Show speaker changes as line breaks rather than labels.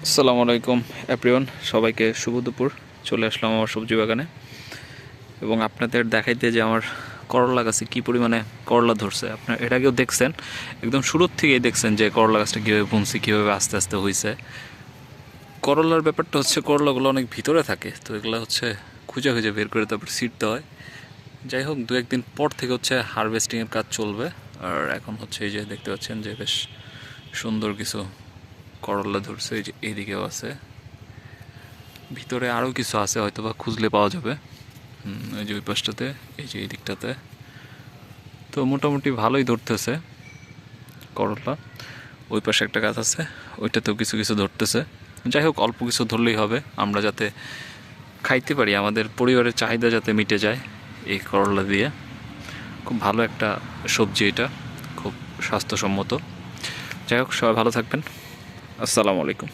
আসসালামু আলাইকুম এভরিওয়ান, সবাইকে শুভ দুপুর। চলে আসলাম আমার সবজি বাগানে এবং আপনাদের দেখাইতে যে আমার করলা গাছে কী পরিমাণে করলা ধরছে। আপনার এর আগেও দেখছেন, একদম শুরুর থেকেই দেখছেন যে করলা গাছটা কীভাবে বুনছি, কীভাবে আস্তে আস্তে হয়েছে। করলার ব্যাপারটা হচ্ছে করলাগুলো অনেক ভিতরে থাকে, তো এগুলো হচ্ছে খুঁজে খুঁজে বের করে তারপর ছিঁড়তে হয়। যাই হোক, দু একদিন পর থেকে হচ্ছে হারভেস্টিংয়ের কাজ চলবে। আর এখন হচ্ছে এই যে দেখতে পাচ্ছেন যে বেশ সুন্দর কিছু করলা ধরছে, এই যে এইদিকেও আছে, ভিতরে আরও কিছু আছে, হয়তো বা খুঁজলে পাওয়া যাবে। এই যে ওই পাশটাতে, এই যে এই দিকটাতে, তো মোটামুটি ভালোই ধরতেছে করলা। ওই পাশে একটা গাছ আছে, ওইটাতেও কিছু কিছু ধরতেছে। যাই হোক, অল্প কিছু ধরলেই হবে, আমরা যাতে খাইতে পারি, আমাদের পরিবারের চাহিদা যাতে মিটে যায় এই করলা দিয়ে। খুব ভালো একটা সবজি এটা, খুব স্বাস্থ্যসম্মত। যাই হোক, সবাই ভালো থাকবেন। আসসালামু আলাইকুম।